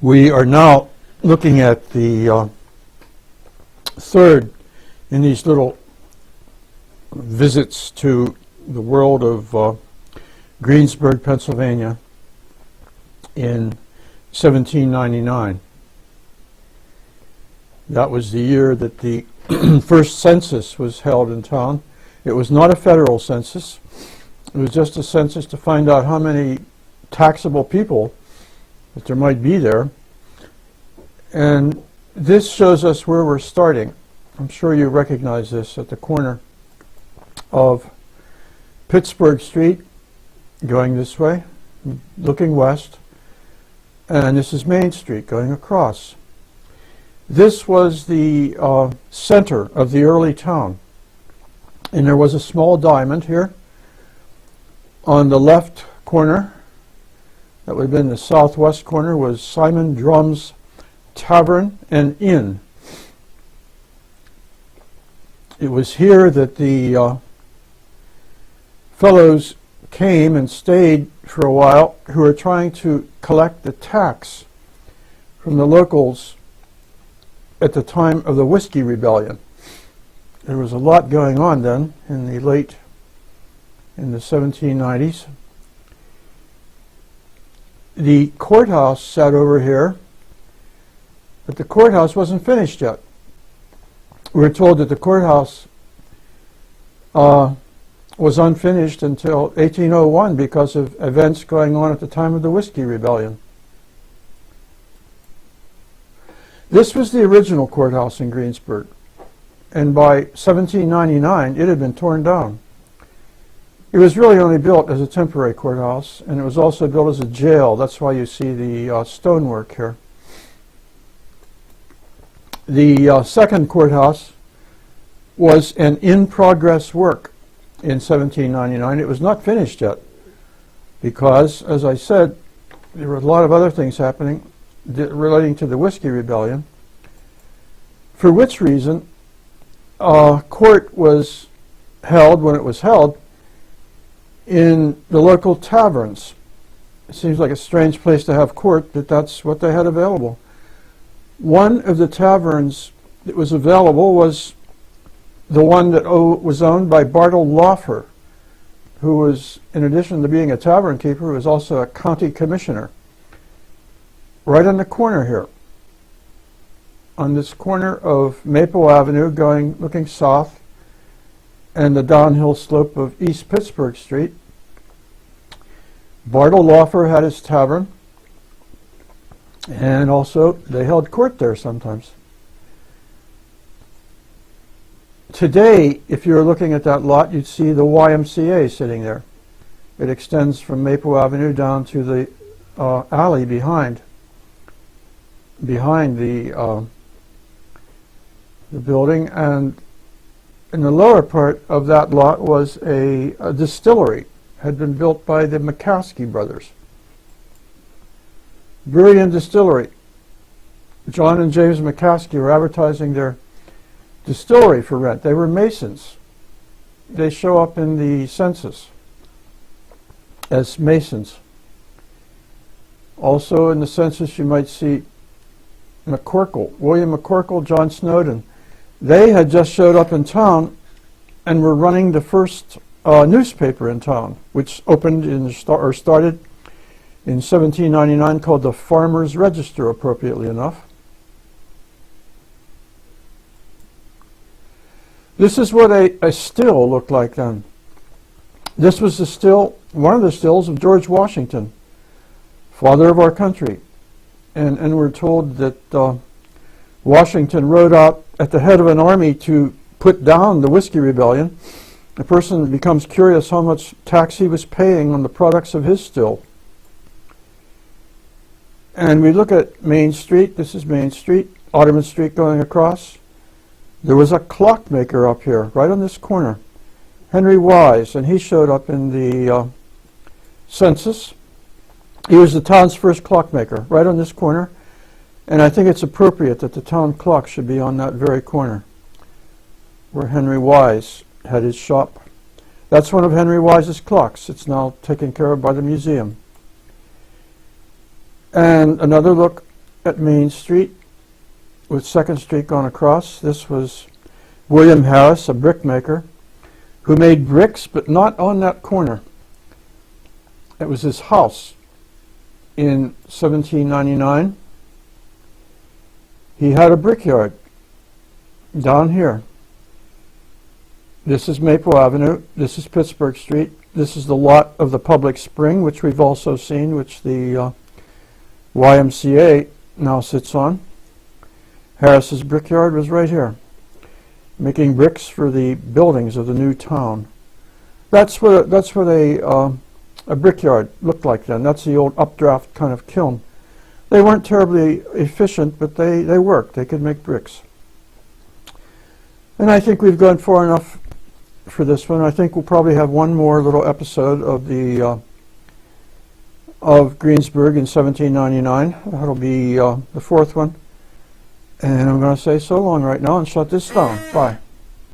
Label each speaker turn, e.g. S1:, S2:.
S1: We are now looking at the third in these little visits to the world of Greensburg, Pennsylvania in 1799. That was the year that the first census was held in town. It was not a federal census. It was just a census to find out how many taxable people that there might be there. And this shows us where we're starting. I'm sure you recognize this at the corner of Pittsburgh Street, going this way, looking west, and this is Main Street going across. This was the center of the early town, and there was a small diamond here on the left corner. That would have been the southwest corner, was Simon Drum's Tavern and Inn. It was here that the fellows came and stayed for a while who were trying to collect the tax from the locals at the time of the Whiskey Rebellion. There was a lot going on then in the 1790s. The courthouse sat over here, but the courthouse wasn't finished yet. We were told that the courthouse was unfinished until 1801 because of events going on at the time of the Whiskey Rebellion. This was the original courthouse in Greensburg, and by 1799 it had been torn down. It was really only built as a temporary courthouse, and it was also built as a jail. That's why you see the stonework here. The second courthouse was an in-progress work in 1799. It was not finished yet because, as I said, there were a lot of other things happening relating to the Whiskey Rebellion, for which reason court was held, when it was held, in the local taverns. It seems like a strange place to have court, but that's what they had available. One of the taverns that was available was the one that was owned by Bartel Laufer, who was, in addition to being a tavern keeper, was also a county commissioner. Right on the corner here, on this corner of Maple Avenue, looking south, and the downhill slope of East Pittsburgh Street, Bartle Offer had his tavern, and also they held court there sometimes. Today, if you were looking at that lot, you'd see the YMCA sitting there. It extends from Maple Avenue down to the alley behind the building, and in the lower part of that lot was a distillery. Had been built by the McCaskey brothers. Brewery and distillery. John and James McCaskey were advertising their distillery for rent. They were Masons. They show up in the census as Masons. Also in the census you might see McCorkle, William McCorkle, John Snowden. They had just showed up in town and were running the first newspaper in town, which opened started in 1799, called the Farmer's Register, appropriately enough. This is what a still looked like then. This was the still, one of the stills of George Washington, father of our country. And we're told that Washington rode out at the head of an army to put down the Whiskey Rebellion. The person becomes curious how much tax he was paying on the products of his still. And we look at Main Street. This is Main Street, Ottoman Street going across. There was a clockmaker up here, right on this corner, Henry Wise, and he showed up in the census. He was the town's first clockmaker, right on this corner, and I think it's appropriate that the town clock should be on that very corner where Henry Wise had his shop. That's one of Henry Wise's clocks. It's now taken care of by the museum. And another look at Main Street with 2nd Street gone across. This was William Harris, a brickmaker, who made bricks, but not on that corner. It was his house in 1799. He had a brickyard down here. This is Maple Avenue. This is Pittsburgh Street. This is the lot of the public spring, which we've also seen, which the YMCA now sits on. Harris's brickyard was right here, making bricks for the buildings of the new town. That's what a brickyard looked like then. That's the old updraft kind of kiln. They weren't terribly efficient, but they worked. They could make bricks. And I think we've gone far enough for this one. I think we'll probably have one more little episode of the of Greensburg in 1799. That'll be the 4th one. And I'm going to say so long right now and shut this down. Bye.